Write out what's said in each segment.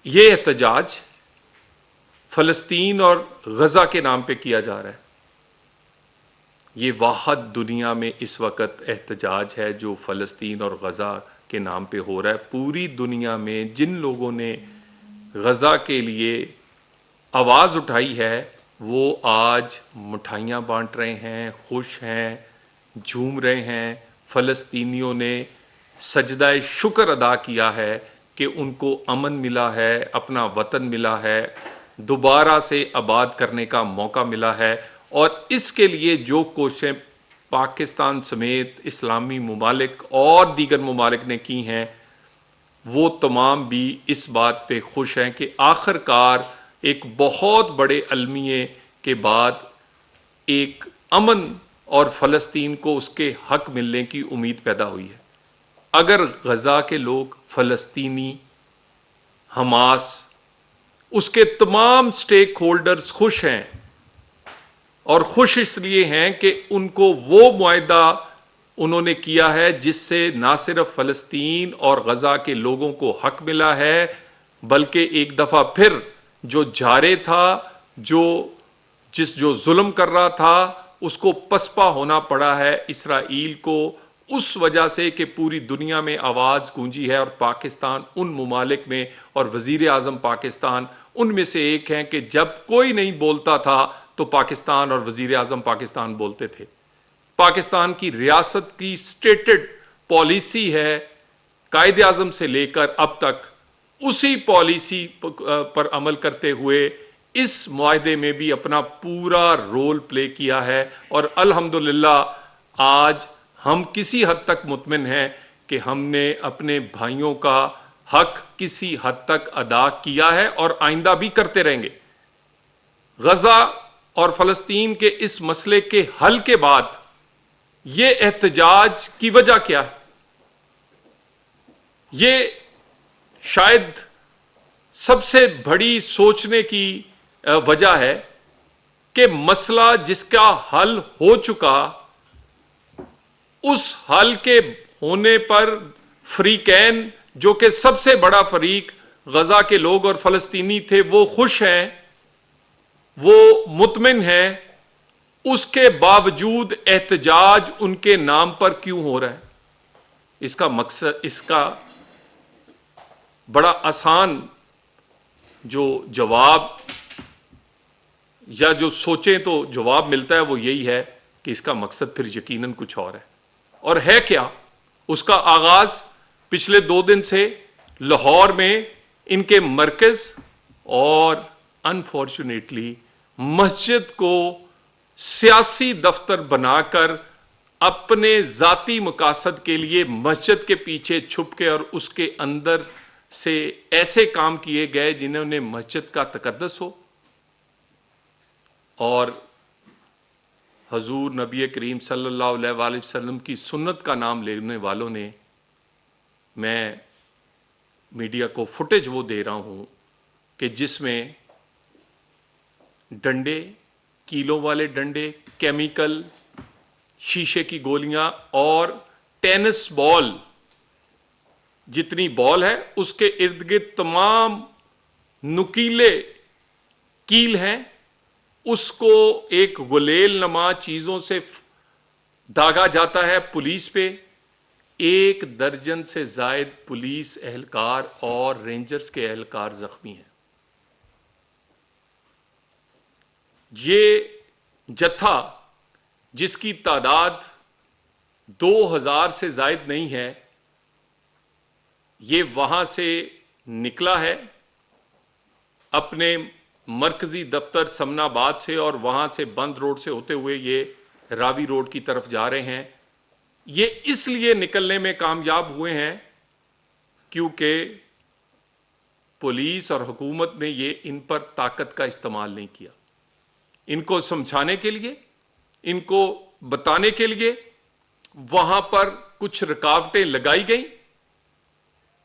یہ احتجاج فلسطین اور غزہ کے نام پہ کیا جا رہا ہے. یہ واحد دنیا میں اس وقت احتجاج ہے جو فلسطین اور غزہ کے نام پہ ہو رہا ہے. پوری دنیا میں جن لوگوں نے غزہ کے لیے آواز اٹھائی ہے وہ آج مٹھائیاں بانٹ رہے ہیں، خوش ہیں، جھوم رہے ہیں. فلسطینیوں نے سجدہ شکر ادا کیا ہے کہ ان کو امن ملا ہے، اپنا وطن ملا ہے، دوبارہ سے آباد کرنے کا موقع ملا ہے. اور اس کے لیے جو کوششیں پاکستان سمیت اسلامی ممالک اور دیگر ممالک نے کی ہیں وہ تمام بھی اس بات پہ خوش ہیں کہ آخر کار ایک بہت بڑے المیے کے بعد ایک امن اور فلسطین کو اس کے حق ملنے کی امید پیدا ہوئی ہے. اگر غزہ کے لوگ، فلسطینی، حماس، اس کے تمام سٹیک ہولڈرز خوش ہیں، اور خوش اس لیے ہیں کہ ان کو وہ معاہدہ انہوں نے کیا ہے جس سے نہ صرف فلسطین اور غزہ کے لوگوں کو حق ملا ہے بلکہ ایک دفعہ پھر جو جارے تھا، جو ظلم کر رہا تھا اس کو پسپا ہونا پڑا ہے اسرائیل کو، اس وجہ سے کہ پوری دنیا میں آواز گونجی ہے. اور پاکستان ان ممالک میں، اور وزیر اعظم پاکستان ان میں سے ایک ہیں کہ جب کوئی نہیں بولتا تھا تو پاکستان اور وزیر اعظم پاکستان بولتے تھے. پاکستان کی ریاست کی سٹیٹڈ پالیسی ہے قائد اعظم سے لے کر اب تک، اسی پالیسی پر عمل کرتے ہوئے اس معاہدے میں بھی اپنا پورا رول پلے کیا ہے. اور الحمدللہ آج ہم کسی حد تک مطمئن ہیں کہ ہم نے اپنے بھائیوں کا حق کسی حد تک ادا کیا ہے اور آئندہ بھی کرتے رہیں گے. غزہ اور فلسطین کے اس مسئلے کے حل کے بعد یہ احتجاج کی وجہ کیا ہے؟ یہ شاید سب سے بڑی سوچنے کی وجہ ہے کہ مسئلہ جس کا حل ہو چکا، اس حل کے ہونے پر فریقین، جو کہ سب سے بڑا فریق غزہ کے لوگ اور فلسطینی تھے، وہ خوش ہیں، وہ مطمئن ہیں. اس کے باوجود احتجاج ان کے نام پر کیوں ہو رہا ہے؟ اس کا مقصد، اس کا بڑا آسان جو جواب یا جو سوچیں تو جواب ملتا ہے وہ یہی ہے کہ اس کا مقصد پھر یقیناً کچھ اور ہے. اور ہے کیا؟ اس کا آغاز پچھلے 2 دن سے لاہور میں ان کے مرکز اور انفارچونیٹلی مسجد کو سیاسی دفتر بنا کر اپنے ذاتی مقاصد کے لیے مسجد کے پیچھے چھپ کے اور اس کے اندر سے ایسے کام کیے گئے جنہوں نے مسجد کا تقدس ہو. اور حضور نبی کریم صلی اللہ علیہ وآلہ وسلم کی سنت کا نام لینے والوں نے، میں میڈیا کو فوٹیج وہ دے رہا ہوں کہ جس میں ڈنڈے، کیلوں والے ڈنڈے، کیمیکل، شیشے کی گولیاں اور ٹینس بال، جتنی بال ہے اس کے ارد گرد تمام نکیلے کیل ہیں، اس کو ایک غلیل نما چیزوں سے داغا جاتا ہے پولیس پہ. 1 درجن سے زائد پولیس اہلکار اور رینجرز کے اہلکار زخمی ہیں. یہ جتھا جس کی تعداد 2000 سے زائد نہیں ہے، یہ وہاں سے نکلا ہے اپنے مرکزی دفتر سمنا آباد سے، اور وہاں سے بند روڈ سے ہوتے ہوئے یہ راوی روڈ کی طرف جا رہے ہیں. یہ اس لیے نکلنے میں کامیاب ہوئے ہیں کیونکہ پولیس اور حکومت نے یہ ان پر طاقت کا استعمال نہیں کیا. ان کو سمجھانے کے لیے، ان کو بتانے کے لیے وہاں پر کچھ رکاوٹیں لگائی گئیں،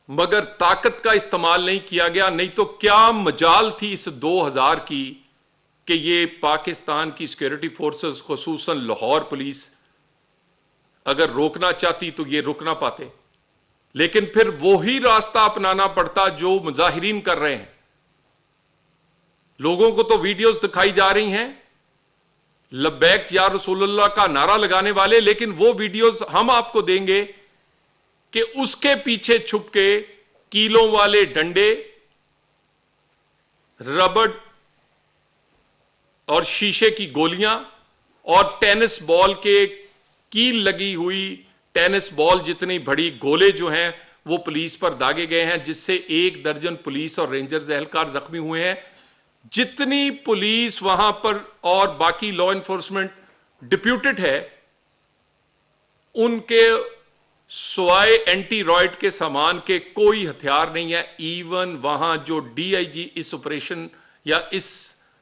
مگر طاقت کا استعمال نہیں کیا گیا. نہیں تو کیا مجال تھی اس 2000 کی کہ یہ پاکستان کی سیکورٹی فورسز، خصوصاً لاہور پولیس، اگر روکنا چاہتی تو یہ رک نہ پاتے. لیکن پھر وہی راستہ اپنانا پڑتا جو مظاہرین کر رہے ہیں. لوگوں کو تو ویڈیوز دکھائی جا رہی ہیں لبیک یا رسول اللہ کا نعرہ لگانے والے، لیکن وہ ویڈیوز ہم آپ کو دیں گے کہ اس کے پیچھے چھپ کے کیلوں والے ڈنڈے، ربڑ اور شیشے کی گولیاں اور ٹینس بال کے کیل لگی ہوئی ٹینس بال جتنی بڑی گولے جو ہیں وہ پولیس پر داغے گئے ہیں، جس سے 1 درجن پولیس اور رینجرز اہلکار زخمی ہوئے ہیں. جتنی پولیس وہاں پر اور باقی لا انفورسمنٹ ڈپیوٹڈ ہے، ان کے سوائے اینٹی رائٹ کے سامان کے کوئی ہتھیار نہیں ہے. ایون وہاں جو D I G us operation یا اس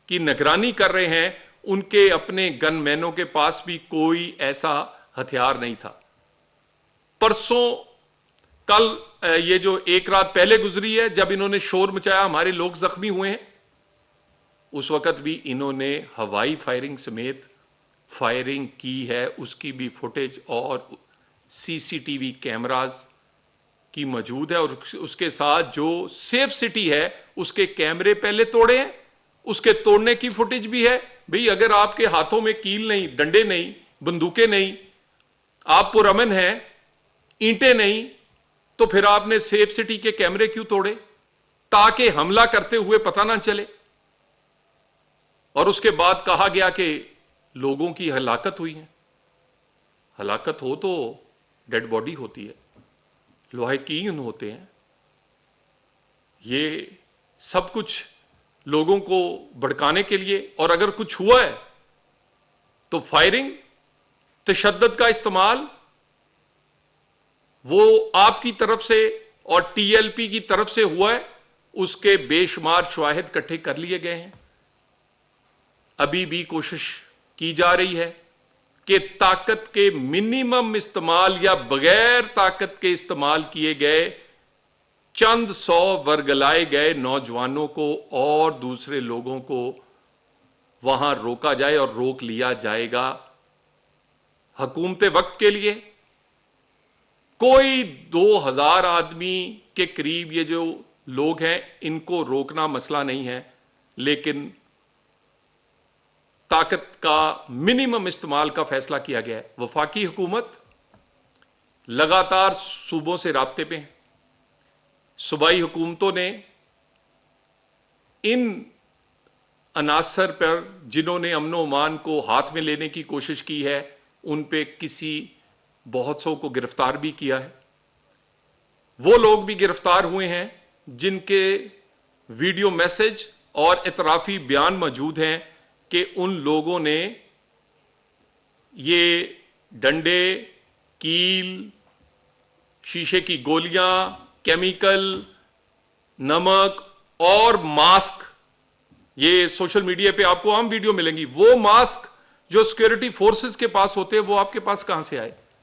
کی نگرانی کر رہے ہیں، ان کے اپنے گن مینوں کے پاس بھی کوئی ایسا ہتھیار نہیں تھا. پرسوں کل یہ جو 1 رات پہلے گزری ہے، جب انہوں نے شور مچایا ہمارے لوگ زخمی ہوئے ہیں، اس وقت بھی انہوں نے ہوائی فائرنگ سمیت فائرنگ کی ہے. اس کی بھی فوٹیج اور سی سی ٹی وی کیمراز کی موجود ہے، اور اس کے ساتھ جو سیف سٹی ہے اس کے کیمرے پہلے توڑے ہیں، اس کے توڑنے کی فوٹیج بھی ہے. بھئی اگر آپ کے ہاتھوں میں کیل نہیں، ڈنڈے نہیں، بندوقیں نہیں، آپ پرامن ہیں، اینٹیں نہیں، تو پھر آپ نے سیف سٹی کے کیمرے کیوں توڑے؟ تاکہ حملہ کرتے ہوئے پتہ نہ چلے. اور اس کے بعد کہا گیا کہ لوگوں کی ہلاکت ہوئی ہے. ہلاکت ہو تو ڈیڈ باڈی ہوتی ہے، لواحقین ہوتے ہیں. یہ سب کچھ لوگوں کو بھڑکانے کے لیے، اور اگر کچھ ہوا ہے تو فائرنگ، تشدد کا استعمال، وہ آپ کی طرف سے اور ٹی ایل پی کی طرف سے ہوا ہے. اس کے بے شمار شواہد اکٹھے کر لیے گئے ہیں. ابھی بھی کوشش کی جا رہی ہے کہ طاقت کے منیمم استعمال یا بغیر طاقت کے استعمال کیے گئے چند 100 ورگلائے گئے نوجوانوں کو اور دوسرے لوگوں کو وہاں روکا جائے، اور روک لیا جائے گا. حکومت وقت کے لیے کوئی 2000 آدمی کے قریب یہ جو لوگ ہیں ان کو روکنا مسئلہ نہیں ہے، لیکن طاقت کا منیمم استعمال کا فیصلہ کیا گیا ہے. وفاقی حکومت لگاتار صوبوں سے رابطے پہ ہیں. صوبائی حکومتوں نے ان عناصر پر جنہوں نے امن و امان کو ہاتھ میں لینے کی کوشش کی ہے، ان پہ بہت سو کو گرفتار بھی کیا ہے. وہ لوگ بھی گرفتار ہوئے ہیں جن کے ویڈیو میسج اور اعترافی بیان موجود ہیں کہ ان لوگوں نے یہ ڈنڈے، کیل، شیشے کی گولیاں، کیمیکل، نمک اور ماسک، یہ سوشل میڈیا پہ آپ کو عام ویڈیو ملیں گی، وہ ماسک جو سیکورٹی فورسز کے پاس ہوتے ہیں وہ آپ کے پاس کہاں سے آئے؟